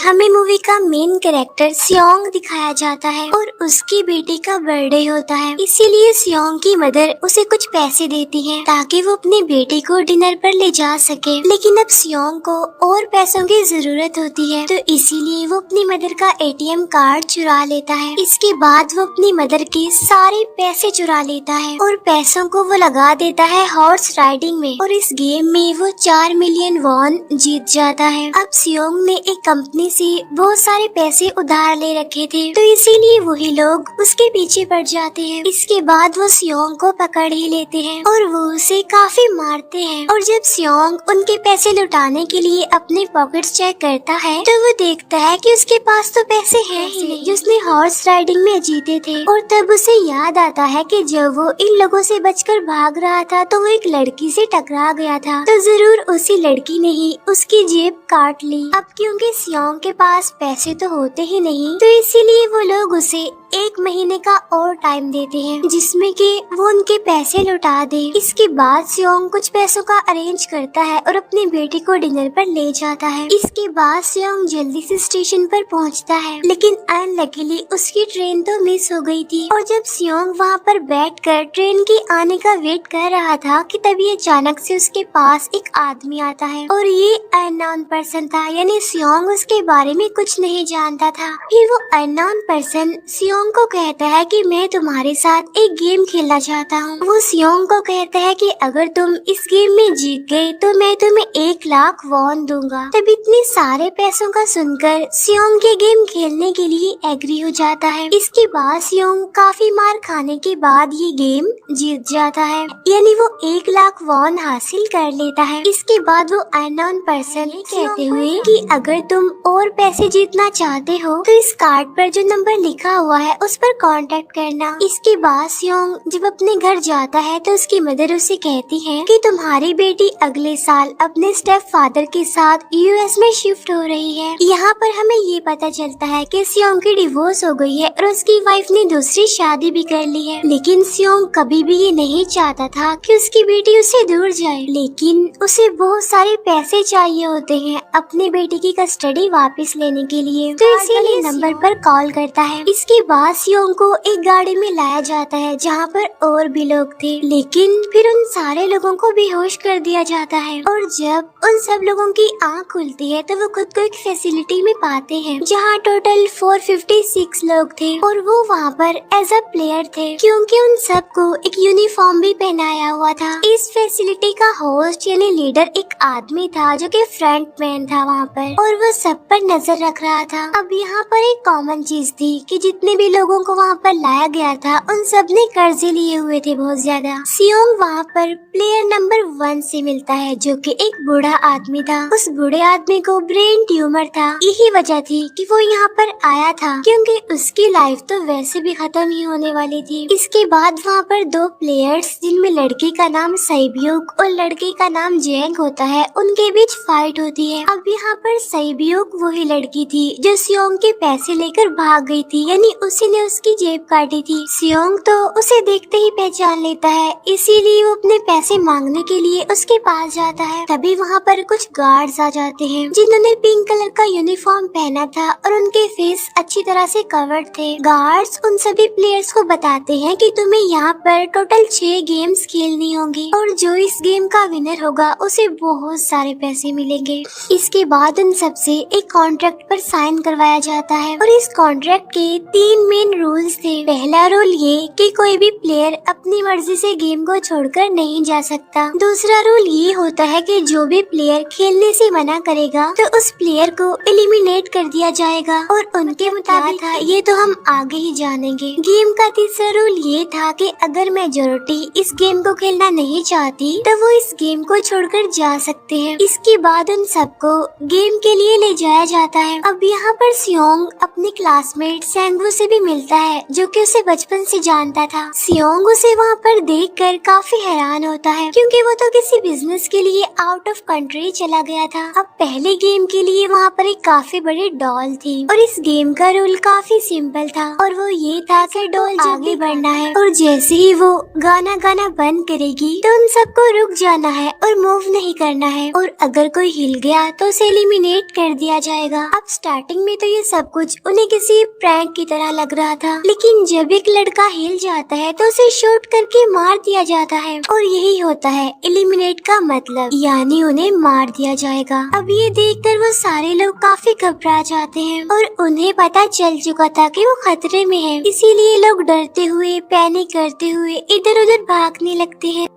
हमें मूवी का main character सियोंग दिखाया जाता है और उसकी बेटी का बर्थडे होता है। इसीलिए सियोंग की मदर उसे कुछ पैसे देती है ताकि वो अपनी बेटी को डिनर पर ले जा सके। लेकिन अब सियोंग को और पैसों की जरूरत होती है, तो इसीलिए वो अपनी मदर का एटीएम कार्ड चुरा लेता है। इसके बाद वो अपनी मदर के सारे पैसे चुरा लेता है और पैसों को वो लगा देता है हॉर्स राइडिंग में, और इस गेम में वो 4 मिलियन वॉन जीत जाता है। अब सियोंग ने एक कंपनी से बहुत सारे पैसे उधार ले रखे थे, तो इसीलिए वही लोग उसके पीछे पड़ जाते हैं। इसके बाद वो सियोंग को पकड़ ही लेते हैं और वो उसे काफी मारते हैं। और जब सियोंग उनके पैसे लुटाने के लिए अपने पॉकेट्स चेक करता है, तो वो देखता है कि उसके पास तो पैसे हैं ही नहीं जो उसने हॉर्स राइडिंग में जीते थे। और तब उसे याद आता है कि जब वो इन लोगों से बचकर भाग रहा था तो वो एक लड़की से टकरा गया था, तो जरूर उसी लड़की ने ही उसकी जेब काट ली। अब क्योंकि सियोंग के पास पैसे तो होते ही नहीं, तो इसीलिए वो लोग उसे 1 महीने का और टाइम देते हैं जिसमें कि वो उनके पैसे लौटा दे। इसके बाद सियोंग कुछ पैसों का अरेंज करता है और अपनी बेटी को डिनर पर ले जाता है। इसके बाद सियोंग जल्दी से स्टेशन पर पहुंचता है, लेकिन अनलकीली उसकी ट्रेन तो मिस हो गई थी। और जब सियोंग वहां पर बैठकर ट्रेन की आने का वेट कर रहा था कि तभी अचानक से उसके पास एक आदमी आता है, और ये अननोन पर्सन था, यानी सियोंग उसके बारे में कुछ नहीं जानता था। फिर वो अननोन पर्सन सियोंग को कहता है कि मैं तुम्हारे साथ एक गेम खेलना चाहता हूँ। वो सियोंग को कहता है कि अगर तुम इस गेम में जीत गए तो मैं तुम्हें 1 लाख वॉन दूंगा। तब इतने सारे पैसों का सुनकर सियोंग ये गेम खेलने के लिए एग्री हो जाता है। इसके बाद सियोंग काफी मार खाने के बाद ये गेम जीत जाता है, यानी वो 1 लाख वॉन हासिल कर लेता है। इसके बाद वो अननोन पर्सन कहते हुए कि अगर तुम और पैसे जीतना चाहते हो तो इस कार्ड पर जो नंबर लिखा हुआ है उस पर कांटेक्ट करना। इसके बाद सियोंग जब अपने घर जाता है तो उसकी मदर उसे कहती है कि तुम्हारी बेटी अगले साल अपने स्टेप फादर के साथ यूएस में शिफ्ट हो रही है। यहाँ पर हमें ये पता चलता है कि सियोंग की डिवोर्स हो गई है और उसकी वाइफ ने दूसरी शादी भी कर ली है। लेकिन सियोंग कभी भी ये नहीं चाहता था कि उसकी बेटी उससे दूर जाए, लेकिन उसे बहुत सारे पैसे चाहिए होते हैं अपनी बेटी की कस्टडी वापस लेने के लिए, तो इसीलिए नंबर पर कॉल करता है। इसके बाद सियोंग को एक गाड़ी में लाया जाता है जहाँ पर और भी लोग थे, लेकिन फिर उन सारे लोगों को बेहोश कर दिया जाता है। और जब उन सब लोगों की आँख खुलती है तो वो खुद को एक फैसिलिटी में पाते हैं जहाँ टोटल 456 लोग थे, और वो वहाँ पर एज अ प्लेयर थे क्योंकि उन सबको एक यूनिफॉर्म भी पहनाया हुआ था। इस फैसिलिटी का होस्ट यानी लीडर एक आदमी था जो कि फ्रंट मैन था वहाँ पर, और वो सब पर नजर रख रहा था। अब यहाँ पर एक कॉमन चीज थी कि जितने भी लोगों को वहाँ पर लाया गया था उन सब ने कर्जे लिए हुए थे बहुत ज्यादा। सियोंग वहाँ पर प्लेयर नंबर 1 से मिलता है जो कि एक बूढ़ा आदमी था। उस बूढ़े आदमी को ब्रेन ट्यूमर था, यही वजह थी कि वो यहाँ पर आया था क्योंकि उसकी लाइफ तो वैसे भी खत्म ही होने वाली थी। इसके बाद वहाँ पर 2 प्लेयर्स जिनमें लड़की का नाम सैब्यूक और लड़के का नाम जेंग होता है, उनके बीच फाइट होती है। अब यहाँ पर सैब्यूक वही लड़की थी जो सियोंग के पैसे लेकर भाग गई थी, यानी उसी ने उसकी जेब काटी थी। सियोंग तो उसे देखते ही पहचान लेता है, इसीलिए वो अपने पैसे मांगने के लिए उसके पास जाता है। तभी वहाँ पर कुछ गार्ड्स आ जाते हैं जिन्होंने पिंक कलर का यूनिफॉर्म पहना था और उनके फेस अच्छी तरह से कवर्ड थे। गार्ड्स उन सभी प्लेयर्स को बताते हैं कि तुम्हें यहाँ पर टोटल 6 गेम्स खेलनी होंगी और जो इस गेम का विनर होगा उसे बहुत सारे पैसे मिलेंगे। इसके बाद उन सबसे एक कॉन्ट्रैक्ट पर साइन करवाया जाता है, और इस कॉन्ट्रैक्ट के 3 मेन रूल्स थे। पहला रूल ये कि कोई भी प्लेयर अपनी मर्जी से गेम को छोड़कर नहीं जा सकता। दूसरा रूल ये होता है कि जो भी प्लेयर खेलने से मना करेगा तो उस प्लेयर को एलिमिनेट कर दिया जाएगा, और उनके मुताबिक था ये तो हम आगे ही जानेंगे। गेम का तीसरा रूल ये था कि अगर मेजोरिटी इस गेम को खेलना नहीं चाहती तो वो इस गेम को छोड़कर जा सकते हैं। इसके बाद उन सबको गेम के लिए ले जाया जाता है। अब यहाँ पर सियोंग अपने क्लासमेट सेंगवू से भी भी मिलता है जो कि उसे बचपन से जानता था। सियोंग उसे वहाँ पर देखकर काफी हैरान होता है क्योंकि वो तो किसी बिजनेस के लिए आउट ऑफ कंट्री चला गया था। अब पहले गेम के लिए वहाँ पर एक काफी बड़ी डॉल थी और इस गेम का रूल काफी सिंपल था और वो ये था कि डॉल आगे बढ़ना है और जैसे ही वो गाना गाना बंद करेगी तो उन सबको रुक जाना है और मूव नहीं करना है और अगर कोई हिल गया तो उसे एलिमिनेट कर दिया जाएगा। अब स्टार्टिंग में तो ये सब कुछ उन्हें किसी प्रैंक की तरह लग रहा था, लेकिन जब एक लड़का हिल जाता है तो उसे शूट करके मार दिया जाता है और यही होता है एलिमिनेट का मतलब, यानी उन्हें मार दिया जाएगा। अब ये देखकर वो सारे लोग काफी घबरा जाते हैं और उन्हें पता चल चुका था कि वो खतरे में है, इसीलिए लोग डरते हुए पैनिक करते हुए इधर उधर भागने लगते हैं।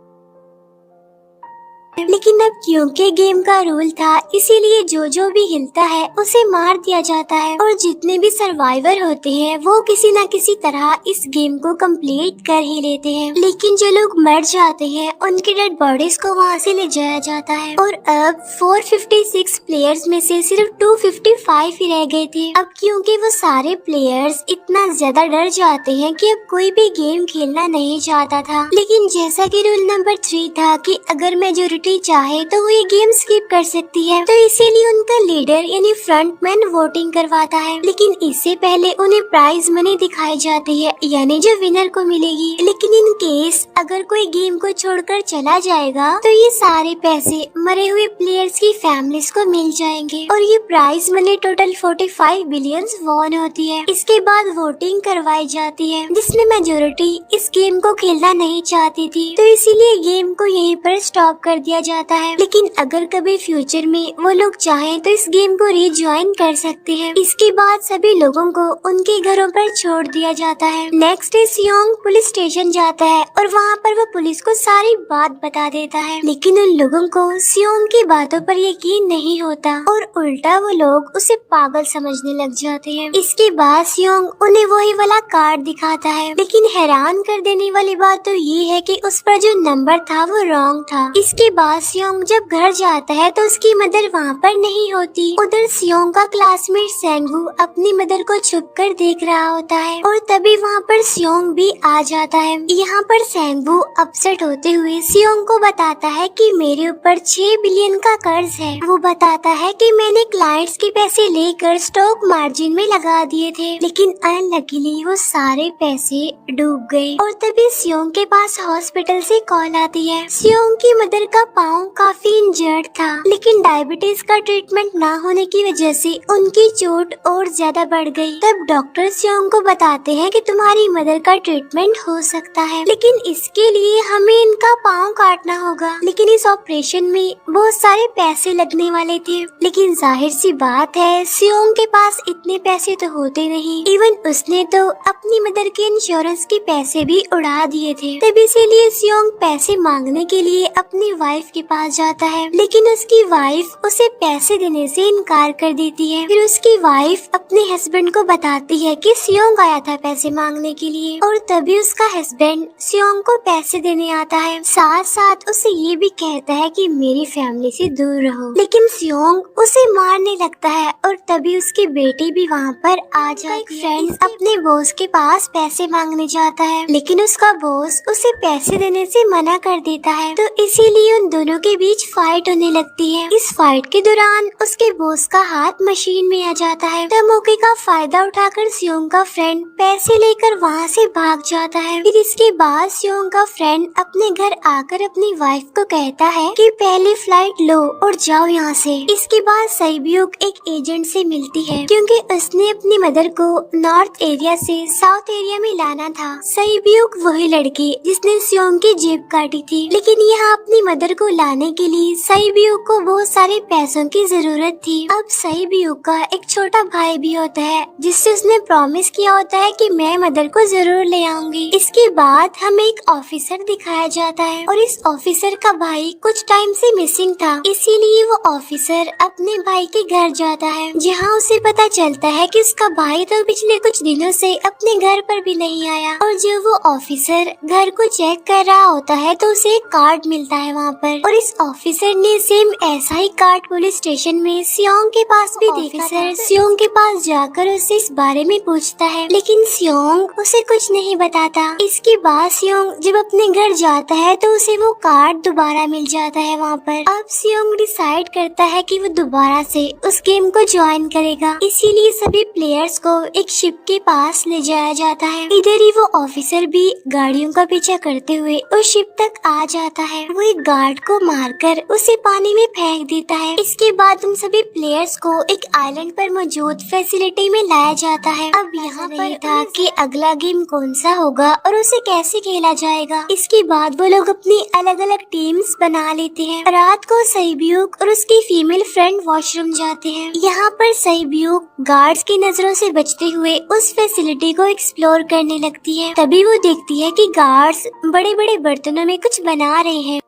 लेकिन अब क्योंकि गेम का रूल था इसीलिए जो भी हिलता है उसे मार दिया जाता है और जितने भी सर्वाइवर होते हैं वो किसी न किसी तरह इस गेम को कंप्लीट कर ही लेते हैं। लेकिन जो लोग मर जाते हैं उनकी डेड बॉडीज को वहाँ से ले जाया जाता है और अब 456 प्लेयर्स में से सिर्फ 255 ही रह गए थे। अब क्योंकि वो सारे प्लेयर्स इतना ज्यादा डर जाते हैं कि अब कोई भी गेम खेलना नहीं चाहता था। लेकिन जैसा कि रूल नंबर 3 था कि अगर मेजॉरिटी चाहे तो वो ये गेम स्किप कर सकती है, तो इसीलिए उनका लीडर यानी फ्रंटमैन वोटिंग करवाता है। लेकिन इससे पहले उन्हें प्राइज मनी दिखाई जाती है यानी जो विनर को मिलेगी। लेकिन इन केस अगर कोई गेम को छोड़कर चला जाएगा तो ये सारे पैसे मरे हुए प्लेयर्स की फैमिलीज को मिल जाएंगे और ये prize money total 45 billion won होती है। इसके बाद वोटिंग करवाई जाती है जिसमें मेजॉरिटी इस गेम को खेलना नहीं चाहती थी, तो इसीलिए गेम को यहीं पर स्टॉप कर दिया जाता है। लेकिन अगर कभी फ्यूचर में वो लोग चाहें तो इस गेम को रीज्वाइन कर सकते हैं। इसके बाद सभी लोगों को उनके घरों पर छोड़ दिया जाता है। नेक्स्ट डे सियोंग पुलिस स्टेशन जाता है और वहाँ पर वो पुलिस को सारी बात बता देता है, लेकिन उन लोगों को सियोंग की बातों पर यकीन नहीं होता और उल्टा वो लोग उसे पागल समझने लग जाते हैं। इसके बाद सियोंग उन्हें वही वाला कार्ड दिखाता है, लेकिन हैरान कर देने वाली बात तो ये है कि उस पर जो नंबर था वो रॉन्ग था। इसके बाद सियोंग जब घर जाता है तो उसकी मदर वहाँ पर नहीं होती। उधर सियोंग का क्लासमेट सेंगवू अपनी मदर को छुप कर देख रहा होता है और तभी वहाँ पर सियोंग भी आ जाता है। यहाँ पर सेंगवू अपसेट होते हुए सियोंग को बताता है कि मेरे ऊपर 6 बिलियन का कर्ज है। वो बताता है कि मैंने क्लाइंट्स के पैसे लेकर स्टॉक मार्जिन में लगा दिए थे, लेकिन अनलकीली वो सारे पैसे डूब गए। और तभी सियोंग के पास हॉस्पिटल से कॉल आती है। सियोंग की मदर का पाँव काफी इंजर्ड था, लेकिन डायबिटीज का ट्रीटमेंट ना होने की वजह से उनकी चोट और ज्यादा बढ़ गई। तब डॉक्टर सियोंग को बताते हैं कि तुम्हारी मदर का ट्रीटमेंट हो सकता है, लेकिन इसके लिए हमें इनका पाँव काटना होगा। लेकिन इस ऑपरेशन में बहुत सारे पैसे लगने वाले थे, लेकिन जाहिर सी बात है सियोंग के पास इतने पैसे तो होते नहीं। इवन उसने तो अपनी मदर के इंश्योरेंस के पैसे भी उड़ा दिए थे। तब इसीलिए सियोंग पैसे मांगने के लिए अपनी वाइफ के पास जाता है, लेकिन उसकी वाइफ उसे पैसे देने से इनकार कर देती है। फिर उसकी वाइफ अपने हस्बैंड को बताती है कि सियोंग आया था पैसे मांगने के लिए और तभी उसका हस्बैंड सियोंग को पैसे देने आता है। साथ साथ उसे ये भी कहता है कि मेरी फैमिली से दूर रहो। लेकिन सियोंग उसे मारने लगता है और तभी उसकी बेटी भी वहाँ पर आ जाती है। फ्रेंड अपने बॉस के पास पैसे मांगने जाता है, लेकिन उसका बॉस उसे पैसे देने से मना कर देता है, तो इसीलिए उन दोनों के बीच फाइट होने लगती है। इस फाइट के दौरान उसके बॉस का हाथ मशीन में आ जाता है। तब मौके का फायदा उठाकर सियोंग का फ्रेंड पैसे लेकर वहाँ से भाग जाता है। फिर इसके बाद सियोंग का फ्रेंड अपने घर आकर अपनी वाइफ को कहता है कि पहले फ्लाइट लो और जाओ यहाँ से। इसके बाद सईब्यूक एक एजेंट से मिलती है क्योंकि उसने अपनी मदर को नॉर्थ एरिया से साउथ एरिया में लाना था। सईब्यूक वही लड़की जिसने सियोंग की जेब काटी थी, लेकिन यहाँ अपनी मदर को लाने के लिए सईब्यूक को बहुत सारे पैसों की जरूरत थी। अब सईब्यूक का एक छोटा भाई भी होता है जिससे उसने प्रॉमिस किया होता है कि मैं मदर को जरूर ले आऊंगी। इसके बाद हमें एक ऑफिसर दिखाया जाता है और इस ऑफिसर का भाई कुछ टाइम से मिसिंग था, इसीलिए वो ऑफिसर अपने भाई के घर जाता है, जहाँ उसे पता चलता है कि उसका भाई तो पिछले कुछ दिनों से अपने घर पर भी नहीं आया। और जब वो ऑफिसर घर को चेक कर रहा होता है तो उसे एक कार्ड मिलता है वहाँ पर, पर, और इस ऑफिसर ने सेम ऐसा ही कार्ड पुलिस स्टेशन में सियोंग के पास भी देखा था। सियोंग के पास जाकर उससे इस बारे में पूछता है, लेकिन सियोंग उसे कुछ नहीं बताता। इसके बाद सियोंग जब अपने घर जाता है तो उसे वो कार्ड दोबारा मिल जाता है वहाँ पर। अब सियोंग डिसाइड करता है कि वो दोबारा से उस गेम को ज्वाइन करेगा, इसीलिए सभी प्लेयर्स को एक शिप के पास ले जाया जाता है। इधर ही वो ऑफिसर भी गाड़ियों का पीछा करते हुए उस शिप तक आ जाता है। वो एक गार्ड को मारकर उसे पानी में फेंक देता है। इसके बाद उन सभी प्लेयर्स को एक आइलैंड पर मौजूद फैसिलिटी में लाया जाता है। अब यहाँ पर था कि अगला गेम कौन सा होगा और उसे कैसे खेला जाएगा। इसके बाद वो लोग अपनी अलग अलग टीम्स बना लेते हैं। रात को सैब्यूक और उसकी फीमेल फ्रेंड वॉशरूम जाते हैं। यहाँ पर सैब्यूक गार्ड्स की नजरों से बचते हुए उस फैसिलिटी को एक्सप्लोर करने लगती है। तभी वो देखती है कि गार्ड्स बड़े बड़े बर्तनों में कुछ बना रहे हैं,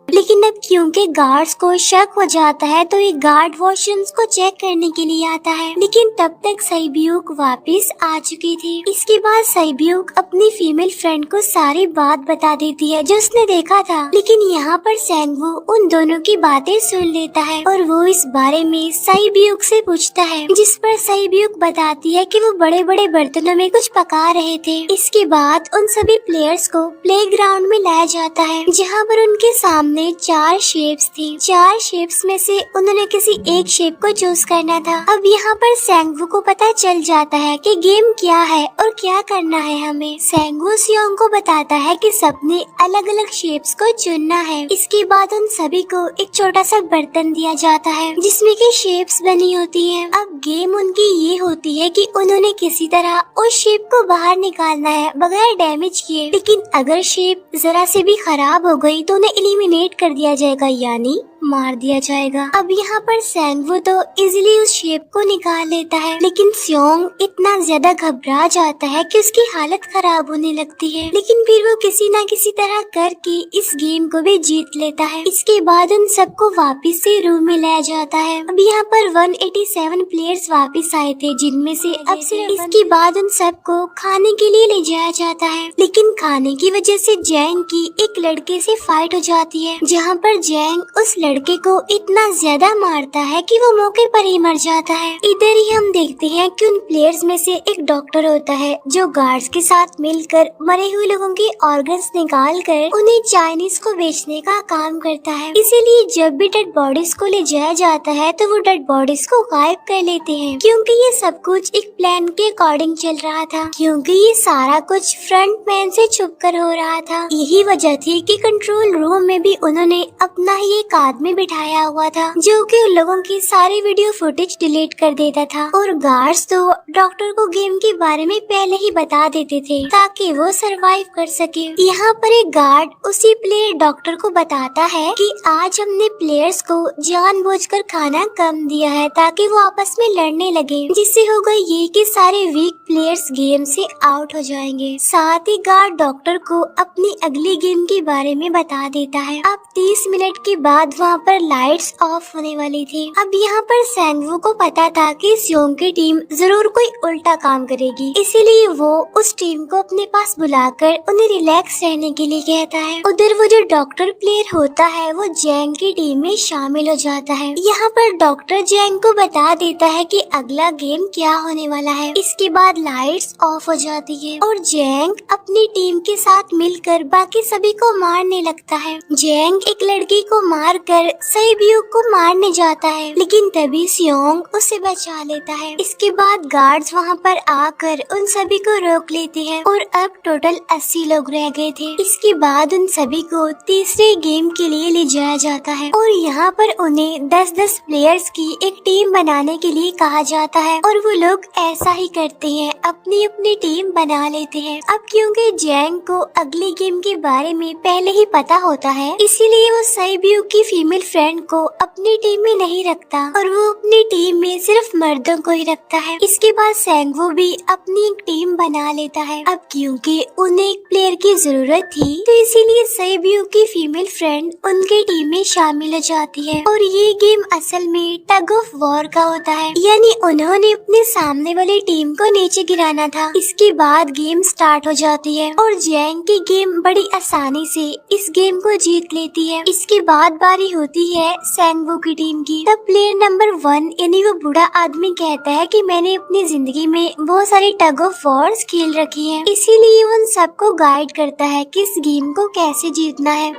लेकिन अब क्योंकि गार्ड्स को शक हो जाता है तो एक गार्ड वॉशरूम्स को चेक करने के लिए आता है, लेकिन तब तक सैब्यूक वापस आ चुकी थी। इसके बाद सैब्यूक अपनी फीमेल फ्रेंड को सारी बात बता देती है जो उसने देखा था, लेकिन यहाँ पर सैंगवू उन दोनों की बातें सुन लेता है और वो इस बारे में सैब्यूक से पूछता है, जिस पर सैब्यूक बताती है कि वो बड़े बड़े बर्तनों में कुछ पका रहे थे। इसके बाद उन सभी प्लेयर्स को प्लेग्राउंड में लाया जाता है, जहाँ पर उनके सामने 4 शेप्स थी। 4 शेप्स में से उन्होंने किसी एक शेप को चूज करना था। अब यहाँ पर सैंगवू को पता चल जाता है कि गेम क्या है और क्या करना है हमें। सैंगवू सियोंग को बताता है कि सबने अलग अलग शेप्स को चुनना है। इसके बाद उन सभी को एक छोटा सा बर्तन दिया जाता है जिसमें की शेप्स बनी होती है। अब गेम उनकी ये होती है कि उन्होंने किसी तरह उस शेप को बाहर निकालना है बगैर डैमेज किए, लेकिन अगर शेप जरा से भी खराब हो गई तो उन्हें एलिमिनेट कर दिया जाएगा, यानी मार दिया जाएगा। अब यहाँ पर सैंगवू तो इजीली उस शेप को निकाल लेता है, लेकिन सियोंग इतना ज्यादा घबरा जाता है कि उसकी हालत खराब होने लगती है, लेकिन फिर वो किसी न किसी तरह करके इस गेम को भी जीत लेता है। इसके बाद उन सबको वापस से रूम में लाया जाता है। अब यहाँ पर 187 प्लेयर्स वापस आए थे, जिनमें से अब सिर्फ इसके बाद उन सबको खाने के लिए ले जाया जाता है, लेकिन खाने की वजह से जैंग की एक लड़के से फाइट हो जाती है, जहाँ पर जैंग उस लड़के को इतना ज्यादा मारता है कि वो मौके पर ही मर जाता है। इधर ही हम देखते हैं कि उन प्लेयर्स में से एक डॉक्टर होता है जो गार्ड्स के साथ मिलकर मरे हुए लोगों के ऑर्गन्स निकाल कर उन्हें चाइनीज को बेचने का काम करता है। इसीलिए जब भी डेड बॉडीज को ले जाया जाता है तो वो डेड बॉडीज को गायब कर लेते हैं, क्योंकि ये सब कुछ एक प्लान के अकॉर्डिंग चल रहा था, क्योंकि ये सारा कुछ फ्रंट मैन से छुप कर हो रहा था। यही वजह थी कि कंट्रोल रूम में भी उन्होंने अपना ही एक आदमी बिठाया हुआ था जो कि उन लोगों की सारी वीडियो फुटेज डिलीट कर देता था, और गार्ड्स तो डॉक्टर को गेम के बारे में पहले ही बता देते थे ताकि वो सरवाइव कर सके। यहाँ पर एक गार्ड उसी प्लेयर डॉक्टर को बताता है कि आज हमने प्लेयर्स को जानबूझकर खाना कम दिया है ताकि वो आपस में लड़ने लगे, जिससे होगा ये कि सारे वीक प्लेयर्स गेम से आउट हो जाएंगे। साथ ही गार्ड डॉक्टर को अपनी अगली गेम के बारे में बता देता है। अब 30 मिनट के बाद वहाँ पर लाइट्स ऑफ होने वाली थी। अब यहाँ पर सैंगवू को पता था कि सियोंग की टीम जरूर कोई उल्टा काम करेगी, इसीलिए वो उस टीम को अपने पास बुलाकर उन्हें रिलैक्स रहने के लिए कहता है। उधर वो जो डॉक्टर प्लेयर होता है वो जैंग की टीम में शामिल हो जाता है। यहाँ पर डॉक्टर जैंग को बता देता है कि अगला गेम क्या होने वाला है। इसके बाद लाइट्स ऑफ हो जाती है और जैंग अपनी टीम के साथ मिलकर बाकी सभी को मारने लगता है। जैंग एक लड़की को मारकर सैब्यूक को मारने जाता है, लेकिन तभी सियोंग उसे बचा लेता है। इसके बाद गार्ड्स वहाँ पर आकर उन सभी को रोक लेते हैं और अब टोटल 80 लोग रह गए थे। इसके बाद उन सभी को तीसरे गेम के लिए ले जाया जाता है और यहाँ पर उन्हें 10-10 प्लेयर्स की एक टीम बनाने के लिए कहा जाता है, और वो लोग ऐसा ही करते हैं, अपनी अपनी टीम बना लेते हैं। अब क्योंकि जैंग को अगली गेम के बारे में पहले ही पता होता है, इसीलिए वो सैब्यूक की फीमेल फ्रेंड को अपनी टीम में नहीं रखता और वो अपनी टीम में सिर्फ मर्दों को ही रखता है। इसके बाद सेंगवू भी अपनी एक टीम बना लेता है। अब क्योंकि उन्हें एक प्लेयर की जरूरत थी तो इसीलिए सेबियो की फीमेल फ्रेंड उनके टीम में शामिल हो जाती है। और ये गेम असल में टग ऑफ वॉर का होता है, यानी उन्होंने अपने सामने वाली टीम को नीचे गिराना था। इसके बाद गेम स्टार्ट हो जाती है और जैंग की गेम बड़ी आसानी से इस गेम को जीत लेती है। इसके बाद बारी होती है सेंगवू की टीम की। तब प्लेयर नंबर 1 यानी वो बूढ़ा आदमी कहता है कि मैंने अपनी जिंदगी में बहुत सारी टग ऑफ वॉर्स खेल रखी है, इसीलिए वो उन सबको गाइड करता है कि इस गेम को कैसे जीतना है।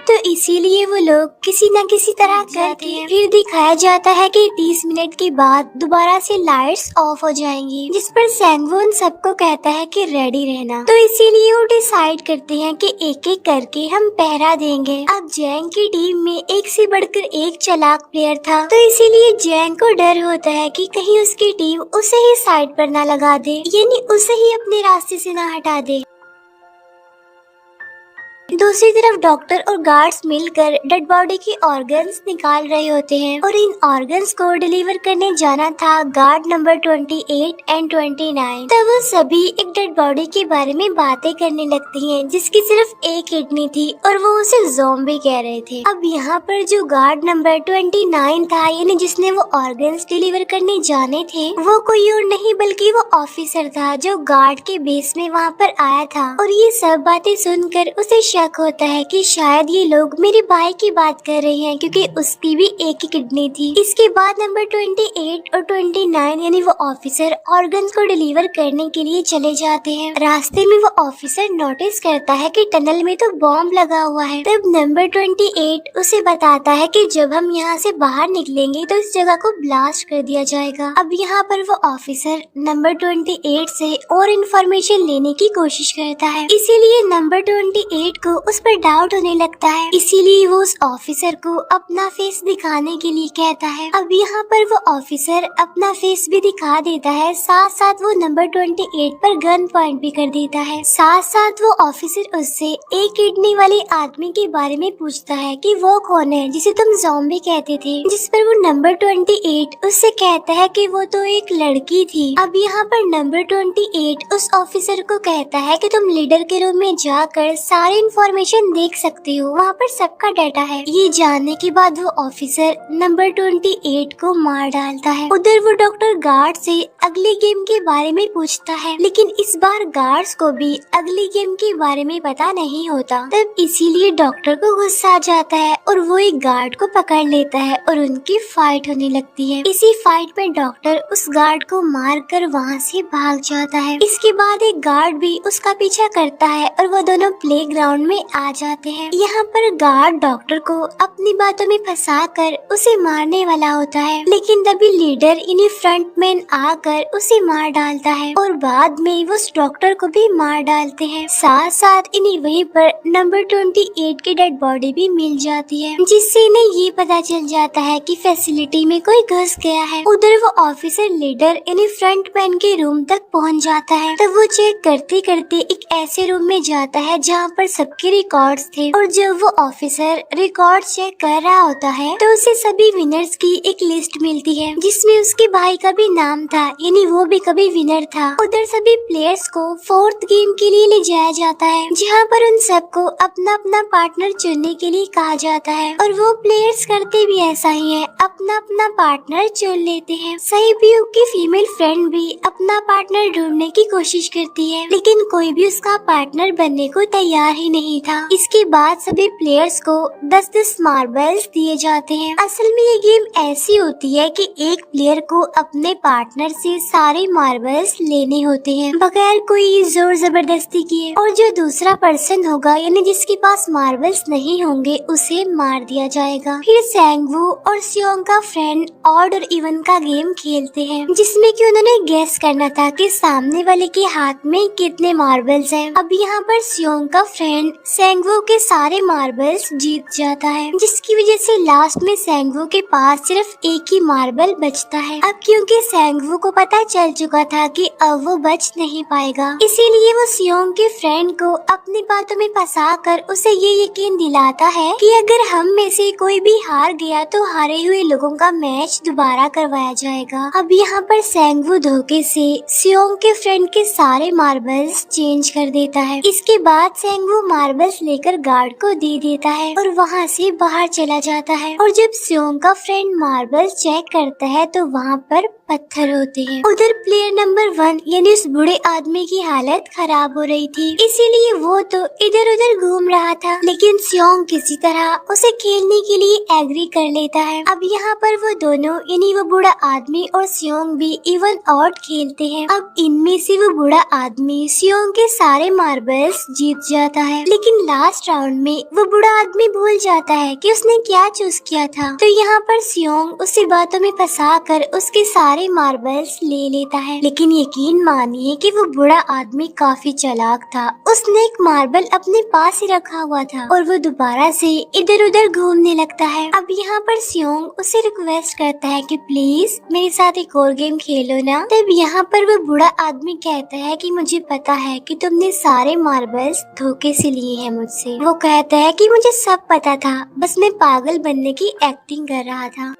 तो इसीलिए वो लोग किसी न किसी तरह करते हैं। फिर दिखाया जाता है कि 30 मिनट के बाद दोबारा से लाइट्स ऑफ हो जाएंगी, जिस पर सेंगवू उन सबको कहता है कि रेडी रहना। तो इसीलिए वो डिसाइड करते हैं कि एक एक करके हम पहरा देंगे। अब जैंग की टीम में एक से बढ़कर एक चालाक प्लेयर था, तो इसीलिए जैंग को डर होता है कि कहीं उसकी टीम उसे ही साइड पर न लगा दे, यानी उसे ही अपने रास्ते से न हटा दे। दूसरी तरफ डॉक्टर और गार्ड्स मिलकर डेड बॉडी की ऑर्गन्स निकाल रहे होते हैं और इन ऑर्गन्स को डिलीवर करने जाना था गार्ड नंबर 28 एंड 29। तब वो सभी एक डेड बॉडी के बारे में बातें करने लगती हैं जिसकी सिर्फ एक किडनी थी और वो उसे ज़ॉम्बी कह रहे थे। अब यहाँ पर जो गार्ड नंबर 29 था, यानी जिसने वो ऑर्गन्स डिलीवर करने जाने थे, वो कोई और नहीं बल्कि वो ऑफिसर था जो गार्ड के बेस में वहाँ पर आया था। और ये सब बातें सुनकर उसे शक होता है कि शायद ये लोग मेरे भाई की बात कर रहे हैं, क्योंकि उसकी भी एक ही किडनी थी। इसके बाद नंबर 28 और 29 यानी वो ऑफिसर ऑर्गन्स को डिलीवर करने के लिए चले जाते हैं। रास्ते में वो ऑफिसर नोटिस करता है कि टनल में तो बॉम्ब लगा हुआ है। तब नंबर 28 उसे बताता है कि जब हम यहाँ से बाहर निकलेंगे तो इस जगह को ब्लास्ट कर दिया जाएगा। अब यहाँ पर वो ऑफिसर नंबर 28 से और इन्फॉर्मेशन लेने की कोशिश करता है, इसीलिए नंबर 28 को उस पर डाउट होने लगता है। इसीलिए वो उस ऑफिसर को अपना फेस दिखाने के लिए कहता है। अब यहाँ पर वो ऑफिसर अपना फेस भी दिखा देता है, साथ साथ वो नंबर 28 पर गन पॉइंट भी कर देता है। साथ साथ वो ऑफिसर उससे एक किडनी वाले आदमी के बारे में पूछता है कि वो कौन है जिसे तुम ज़ॉम्बी कहते थे, जिस पर वो नंबर 28 उससे कहता है कि वो तो एक लड़की थी। अब यहाँ पर नंबर 28 उस ऑफिसर को कहता है कि तुम लीडर के रूम में जाकर सारे इन्फॉर्मेशन देख सकते हो, वहाँ पर सबका डाटा है। ये जानने के बाद वो ऑफिसर नंबर 28 को मार डालता है। उधर वो डॉक्टर गार्ड से अगले गेम के बारे में पूछता है, लेकिन इस बार गार्ड्स को भी अगली गेम के बारे में पता नहीं होता। तब इसीलिए डॉक्टर को गुस्सा आ जाता है और वो एक गार्ड को पकड़ लेता है और उनकी फाइट होने लगती है। इसी फाइट में डॉक्टर उस गार्ड को मार कर वहाँ से भाग जाता है। इसके बाद एक गार्ड भी उसका पीछा करता है और वो दोनों प्लेग्राउंड में आ जाते हैं। यहाँ पर गार्ड डॉक्टर को अपनी बातों में फंसाकर उसे मारने वाला होता है, लेकिन तभी लीडर इन्हीं फ्रंटमैन आकर उसे मार डालता है और बाद में वो उस डॉक्टर को भी मार डालते हैं। साथ साथ इन्हीं वहीं पर नंबर 28 की डेड बॉडी भी मिल जाती है, जिससे इन्हें ये पता चल जाता है कि फैसिलिटी में कोई घुस गया है। उधर वो ऑफिसर लीडर इन्हीं फ्रंटमैन के रूम तक पहुँच जाता है। तब वो चेक करते करते एक ऐसे रूम में जाता है जहाँ पर सबके रिकॉर्ड्स थे, और जब वो ऑफिसर रिकॉर्ड चेक कर रहा होता है तो उसे सभी विनर्स की एक लिस्ट मिलती है जिसमें उसके भाई का भी नाम था, यानी वो भी कभी विनर था। उधर सभी प्लेयर्स को 4th गेम के लिए ले जाया जाता है, जहाँ पर उन सबको अपना अपना पार्टनर चुनने के लिए कहा जाता है, और वो प्लेयर्स करते भी ऐसा ही है, अपना अपना पार्टनर चुन लेते हैं। सेबियो की फीमेल फ्रेंड भी अपना पार्टनर ढूंढने की कोशिश करती है, लेकिन कोई भी उसका पार्टनर बनने को तैयार ही नहीं था। इसके बाद सभी प्लेयर्स को 10-10 मार्बल्स दिए जाते हैं। असल में ये गेम ऐसी होती है कि एक प्लेयर को अपने पार्टनर से सारे मार्बल्स लेने होते हैं बगैर कोई जोर जबरदस्ती किए, और जो दूसरा पर्सन होगा यानी जिसके पास मार्बल्स नहीं होंगे उसे मार दिया जाएगा। फिर सेंगवू और सियोंग का फ्रेंड ऑड और इवन का गेम खेलते हैं, जिसमें कि उन्होंने गेस करना था कि सामने वाले के हाथ में कितने मार्बल्स हैं। अब यहाँ पर सियोंग का फ्रेंड फ्रेंड सेंगवू के सारे मार्बल्स जीत जाता है, जिसकी वजह से लास्ट में सेंगवू के पास सिर्फ एक ही मार्बल बचता है। अब क्योंकि सेंगवू को पता चल चुका था कि अब वो बच नहीं पाएगा, इसीलिए वो सियोंग के फ्रेंड को अपनी बातों में फंसा कर उसे ये यकीन दिलाता है कि अगर हम में से कोई भी हार गया तो हारे हुए लोगों का मैच दोबारा करवाया जाएगा। अब यहाँ पर सेंगवू धोखे से सियोंग के फ्रेंड के सारे मार्बल्स चेंज कर देता है। इसके बाद सेंगवू मार्बल्स लेकर गार्ड को दे देता है और वहाँ से बाहर चला जाता है। और जब सियोंग का फ्रेंड मार्बल्स चेक करता है तो वहाँ पर पत्थर होते हैं। उधर प्लेयर नंबर 1 यानी उस बूढ़े आदमी की हालत खराब हो रही थी, इसीलिए वो तो इधर उधर घूम रहा था, लेकिन सियोंग किसी तरह उसे खेलने के लिए एग्री कर लेता है। अब यहाँ पर वो दोनों यानी वो बूढ़ा आदमी और सियोंग भी इवन आउट खेलते हैं। अब इनमें से वो बूढ़ा आदमी सियोंग के सारे मार्बल्स जीत जाता है, लेकिन लास्ट राउंड में वो बूढ़ा आदमी भूल जाता है कि उसने क्या चूज किया था। तो यहाँ पर सियोंग उसी बातों में फंसा कर उसके सारे मार्बल्स ले लेता है, लेकिन यकीन मानिए कि वो बूढ़ा आदमी काफी चालाक था। उसने एक मार्बल अपने पास ही रखा हुआ था और वो दोबारा से इधर उधर घूमने लगता है। अब यहाँ पर सियोंग उसे रिक्वेस्ट करता है कि प्लीज मेरे साथ एक और गेम खेलो ना। तब यहाँ पर वो बूढ़ा आदमी कहता है कि मुझे पता है कि तुमने सारे मार्बल्स धोखे से लिए हैं मुझसे। वो कहता है कि मुझे सब पता था, बस मैं पागल बनने की एक्टिंग कर रहा था।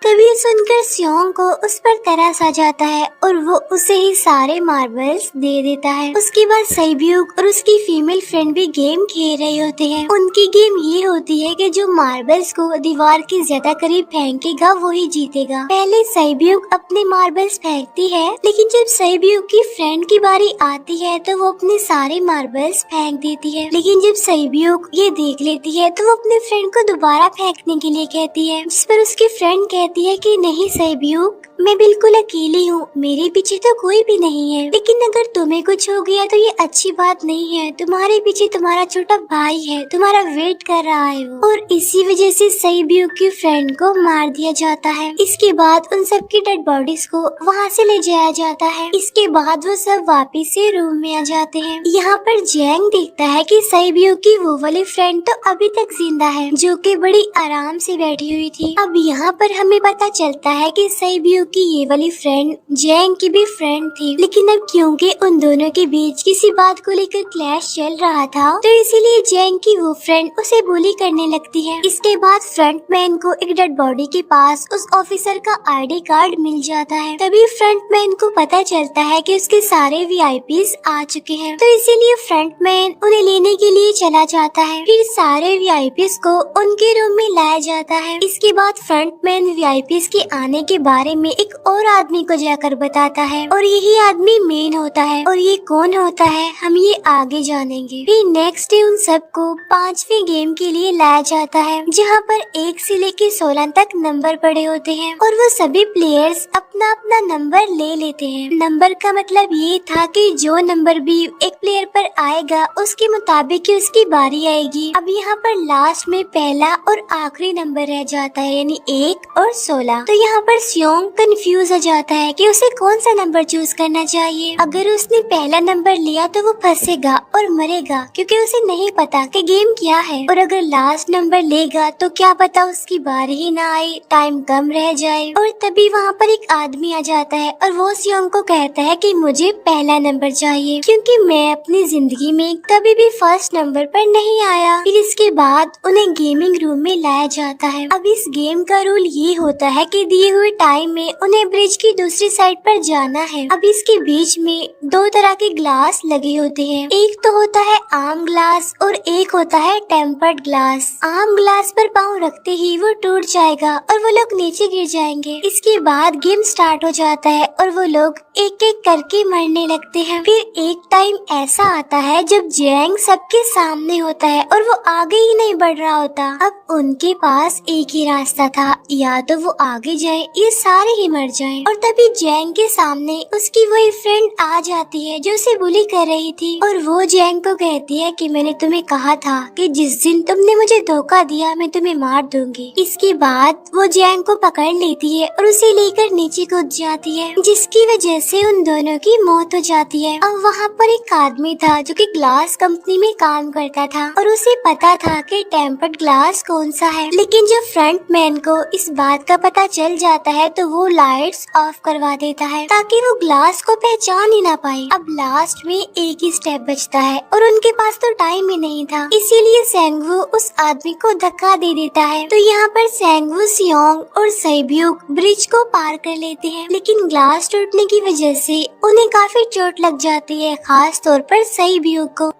तभी सुनकर सियोंग को उस पर तरस आ जाता है और वो उसे ही सारे मार्बल्स दे देता है। उसके बाद सैब्यूक और उसकी फीमेल फ्रेंड भी गेम खेल रहे होते हैं। उनकी गेम ये होती है कि जो मार्बल्स को दीवार के ज्यादा करीब फेंकेगा वो ही जीतेगा। पहले सैब्यूक अपने मार्बल्स फेंकती है, लेकिन जब सैब्यूक की फ्रेंड की बारी आती है तो वो अपने सारे मार्बल्स फेंक देती है। लेकिन जब सैब्यूक ये देख लेती है तो वो अपने फ्रेंड को दोबारा फेंकने के लिए कहती है, जिस पर उसकी फ्रेंड कहती है कि नहीं सैब्यूक, मैं बिल्कुल अकेली हूँ, मेरे पीछे तो कोई भी नहीं है, लेकिन अगर तुम्हें कुछ हो गया तो ये अच्छी बात नहीं है। तुम्हारे पीछे तुम्हारा छोटा भाई है, तुम्हारा वेट कर रहा है वो। और इसी वजह से सैब्यूक की फ्रेंड को मार दिया जाता है। इसके बाद उन सब की डेड बॉडीज को वहाँ से ले जाया जाता है। इसके बाद वो सब वापिस से रूम में आ जाते हैं। यहाँ पर जैंग देखता है कि सैब्यूक की वो वाली फ्रेंड तो अभी तक जिंदा है, जो कि बड़ी आराम से बैठी हुई थी। अब यहाँ पर हमें पता चलता है कि सैब्यूक की ये वाली फ्रेंड जैंग की भी फ्रेंड थी, लेकिन अब क्योंकि उन दोनों के बीच किसी बात को लेकर क्लैश चल रहा था तो इसीलिए जैंग की वो फ्रेंड उसे बुली करने लगती है। इसके बाद फ्रंटमैन को एक डेड बॉडी के पास उस ऑफिसर का आईडी कार्ड मिल जाता है। तभी फ्रंटमैन को पता चलता है कि उसके सारे वीआईपीज आ चुके हैं, तो इसीलिए फ्रंटमैन उन्हें लेने के लिए चला जाता है। फिर सारे वीआईपीज को उनके रूम में लाया जाता है। इसके बाद फ्रंटमैन वीआईपीज के आने के बारे में एक और आदमी को जाकर बताता है और यही आदमी मेन होता है। और ये कौन होता है हम ये आगे जानेंगे। फिर नेक्स्ट डे उन सबको 5वीं गेम के लिए लाया जाता है, जहाँ पर 1 से लेकर 16 तक नंबर पड़े होते हैं और वो सभी प्लेयर्स अपना अपना नंबर ले लेते हैं। नंबर का मतलब ये था कि जो नंबर भी एक प्लेयर पर आएगा उसके मुताबिक ही उसकी बारी आएगी। अब यहाँ पर लास्ट में पहला और आखिरी नंबर रह जाता है, यानी 1 और 16। तो यहाँ पर सियोंग कंफ्यूज हो जाता है कि उसे कौन सा नंबर चूज करना चाहिए। अगर उसने पहला नंबर लिया तो वो फंसेगा और मरेगा, क्योंकि उसे नहीं पता कि गेम क्या है। और अगर लास्ट नंबर लेगा तो क्या पता उसकी बारी ही ना आए, टाइम कम रह जाए। और तभी वहाँ पर एक आदमी आ जाता है और वो सियोंग को कहता है कि मुझे पहला नंबर चाहिए, क्योंकि मैं अपनी जिंदगी में कभी भी फर्स्ट नंबर पर नहीं आया। फिर इसके बाद उन्हें गेमिंग रूम में लाया जाता है। अब इस गेम का रूल ये होता है कि दिए हुए टाइम में उन्हें ब्रिज की दूसरी साइड पर जाना है। अब इसके बीच में 2 तरह के ग्लास लगे होते हैं, एक तो होता है आम ग्लास और एक होता है टेम्पर्ड ग्लास। आम ग्लास पर पाँव रखते ही वो टूट जाएगा और वो लोग नीचे गिर जाएंगे। इसके बाद गेम स्टार्ट हो जाता है और वो लोग एक एक करके मरने लगते हैं। फिर एक टाइम ऐसा आता है जब जैंग सबके सामने होता है और वो आगे ही नहीं बढ़ रहा होता। अब उनके पास एक ही रास्ता था, या तो वो आगे जाए, ये सारे ही मर जाए। और तभी जैंग के सामने उसकी वही फ्रेंड आ जाती है जो उसे बुली कर रही थी, और वो जैंग को कहती है कि मैंने तुम्हें कहा था कि जिस दिन तुमने मुझे धोखा दिया मैं तुम्हें मार दूंगी। इसके बाद वो जैंग को पकड़ लेती है और उसे लेकर नीचे कूद जाती है, जिसकी वजह से उन दोनों की मौत हो जाती है। अब वहाँ पर एक आदमी था जो कि ग्लास कंपनी में काम करता था और उसे पता था कि टेम्पर्ड ग्लास कौन सा है, लेकिन जब फ्रंट मैन को इस बात का पता चल जाता है तो वो लाइट्स ऑफ करवा देता है ताकि वो ग्लास को पहचान ही ना पाए। अब लास्ट में एक ही स्टेप बचता है और उनके पास तो टाइम ही नहीं था, इसीलिए सेंगवू उस आदमी को धक्का दे देता है। तो यहाँ पर सेंगवू, सियोंग और सैब्यूक ब्रिज को पार कर लेते हैं, लेकिन ग्लास टूटने की वजह से उन्हें काफी चोट लग जाती है, खास तौर पर सैब्यूक को।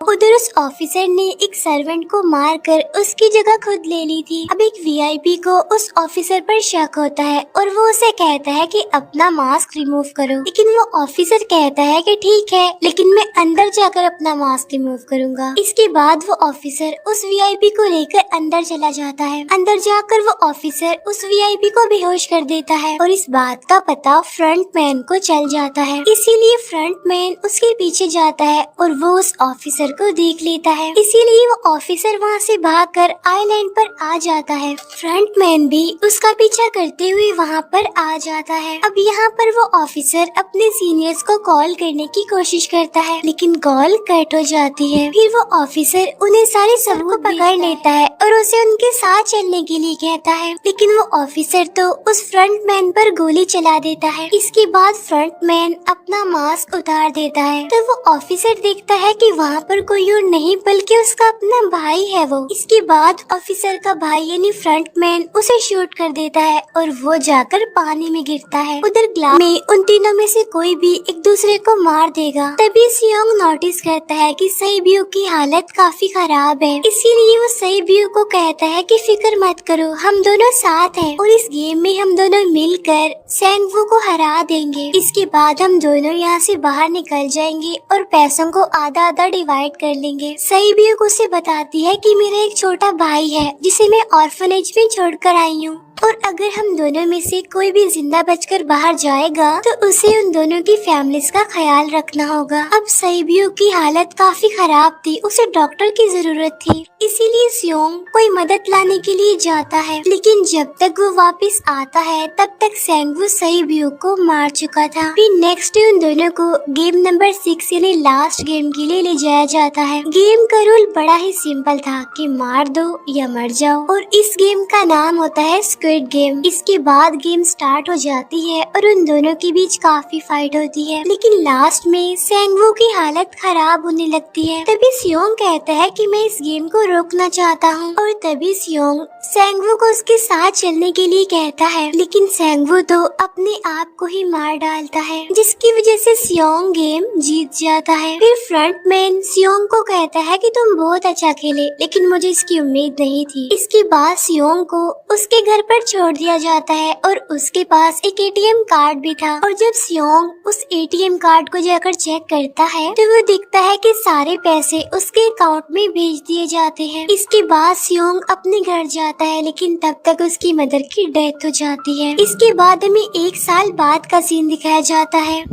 उधर उस ऑफिसर ने एक सर्वेंट को मारकर उसकी जगह खुद ले ली थी। अब एक वीआईपी को उस ऑफिसर पर शक होता है और वो उसे कहता है कि अपना मास्क रिमूव करो, लेकिन वो ऑफिसर कहता है कि ठीक है, लेकिन मैं अंदर जाकर अपना मास्क रिमूव करूंगा। इसके बाद वो ऑफिसर उस वीआईपी को लेकर अंदर चला जाता है। अंदर जाकर वो ऑफिसर उस वीआईपी को बेहोश कर देता है और इस बात का पता फ्रंट मैन को चल जाता है, इसीलिए फ्रंट मैन उसके पीछे जाता है और वो उस ऑफिसर को देख लेता है, इसीलिए वो ऑफिसर वहाँ से भागकर आइलैंड पर आ जाता है। फ्रंट मैन भी उसका पीछा करते हुए वहाँ पर आ जाता है। अब यहाँ पर वो ऑफिसर अपने सीनियर्स को कॉल करने की कोशिश करता है, लेकिन कॉल कट हो जाती है। फिर वो ऑफिसर उन्हें सारे सबको पकड़ लेता है और उसे उनके साथ चलने के लिए कहता है, लेकिन वो ऑफिसर तो उस फ्रंट मैन पर गोली चला देता है। इसके बाद फ्रंट मैन अपना मास्क उतार देता है, तो वो ऑफिसर देखता है कि वहाँ पर कोई और नहीं बल्कि उसका अपना भाई है वो। इसके बाद ऑफिसर का भाई यानी फ्रंट मैन उसे शूट कर देता है और वो जाकर पानी में गिरता है। उधर ग्लास में उन तीनों में से कोई भी एक दूसरे को मार देगा। तभी सियोंग नोटिस करता है कि सैब्यूक की हालत काफी खराब है, इसीलिए वो सैब्यूक को कहता है कि फिक्र मत करो, हम दोनों साथ हैं और इस गेम में हम दोनों मिलकर सेंगवू को हरा देंगे। इसके बाद हम दोनों यहाँ से बाहर निकल जाएंगे और पैसों को आधा आधा डिवाइड कर लेंगे। सैब्यूक उसे बताती है कि मेरा एक छोटा भाई है जिसे मैं ऑर्फनेज में छोड़कर आई हूँ, और अगर हम दोनों में से कोई भी जिंदा बचकर बाहर जाएगा तो उसे उन दोनों की फैमिलीज का ख्याल रखना होगा। अब सैब्यूक की हालत काफी खराब थी, उसे डॉक्टर की जरूरत थी, इसीलिए सियोंग कोई मदद लाने के लिए जाता है, लेकिन जब तक वो वापस आता है तब तक सेंगवू सैब्यूक को मार चुका था। फिर नेक्स्ट डे उन दोनों को गेम नंबर 6 यानी लास्ट गेम के लिए ले जाया जाता है। गेम का रूल बड़ा ही सिंपल था कि मार दो या मर जाओ, और इस गेम का नाम होता है स्क्विड गेम। इसके बाद गेम स्टार्ट हो जाती है और उन दोनों के बीच काफी फाइट होती है, लेकिन लास्ट में सेंगवू की हालत खराब होने लगती है। तभी सियोंग कहता है कि मैं इस गेम को रोकना चाहता हूँ, और तभी सियोंग सेंगवू को उसके साथ चलने के लिए कहता है, लेकिन सेंगवू तो अपने आप को ही मार डालता है, जिसकी वजह से सियोंग गेम जीत जाता है। फिर फ्रंट मैन सियोंग को कहता है कि तुम बहुत अच्छा खेले, लेकिन मुझे इसकी उम्मीद नहीं थी। इसके बाद सियोंग को उसके घर पर छोड़ दिया जाता है और उसके पास एक एटीएम कार्ड भी था, और जब सियोंग उस एटीएम कार्ड को जाकर चेक करता है तो वो दिखता है कि सारे पैसे उसके अकाउंट में भेज दिए जाते हैं। इसके बाद सियोंग अपने घर जाता है, लेकिन तब तक उसकी मदर की डेथ हो जाती है। इसके बाद हमें 1 साल बाद का सीन दिखाया जाता है,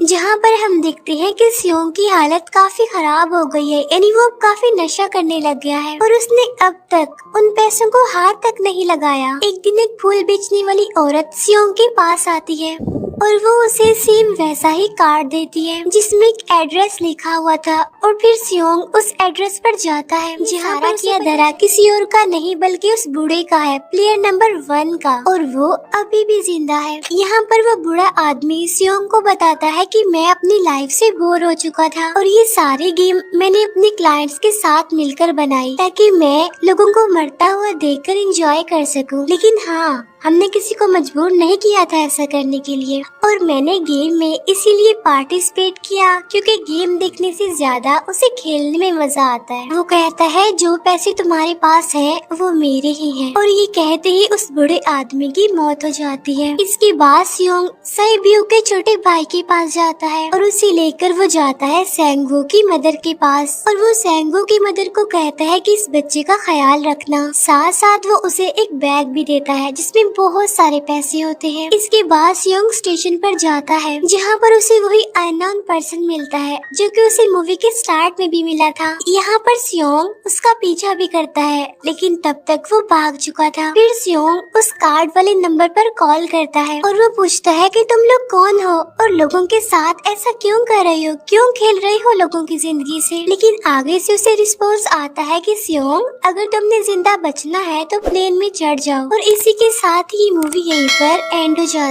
जहाँ पर हम देखते हैं कि सियोंग की हालत काफी खराब हो गई है, यानी वो काफी नशा करने लग गया है और उसने अब तक उन पैसों को हाथ तक नहीं लगाया। एक दिन एक फूल बेचने वाली औरत सियोंग के पास आती है और वो उसे सेम वैसा ही कार्ड देती है जिसमें एक एड्रेस लिखा हुआ था, और फिर सियोंग उस एड्रेस पर जाता है जहाँ पर किया धरा किसी और का नहीं बल्कि उस बूढ़े का है, प्लेयर नंबर 1 का, और वो अभी भी जिंदा है। यहाँ पर वो बूढ़ा आदमी सियोंग को बताता है कि मैं अपनी लाइफ से बोर हो चुका था और ये सारे गेम मैंने अपने क्लाइंट्स के साथ मिलकर बनाई ताकि मैं लोगों को मरता हुआ देखकर एंजॉय कर सकूं, लेकिन हाँ, हमने किसी को मजबूर नहीं किया था ऐसा करने के लिए, और मैंने गेम में इसीलिए पार्टिसिपेट किया क्योंकि गेम देखने से ज्यादा उसे खेलने में मजा आता है। वो कहता है जो पैसे तुम्हारे पास हैं वो मेरे ही हैं, और ये कहते ही उस बूढ़े आदमी की मौत हो जाती है। इसके बाद सियोंग सैब्यूक के छोटे भाई के पास जाता है और उसे लेकर वो जाता है सेंगवू की मदर के पास, और वो सेंगवू की मदर को कहता है कि इस बच्चे का ख्याल रखना। साथ साथ वो उसे एक बैग भी देता है जिसमें बहुत सारे पैसे होते हैं। इसके बाद सियोंग स्टेशन पर जाता है जहाँ पर उसे वही अननोन पर्सन मिलता है जो कि उसे मूवी के स्टार्ट में भी मिला था। यहाँ पर सियोंग उसका पीछा भी करता है लेकिन तब तक वो भाग चुका था। फिर सियोंग उस कार्ड वाले नंबर पर कॉल करता है और वो पूछता है कि तुम लोग कौन हो और लोगों के साथ ऐसा क्यों कर रहे हो, क्यों खेल रहे हो लोगों की जिंदगी से। लेकिन आगे से उसे रिस्पॉन्स आता है कि सियोंग, अगर तुमने जिंदा बचना है तो प्लेन में चढ़ जाओ। और इसी के साथ ही मूवी यहीं पर एंड हो जाती है।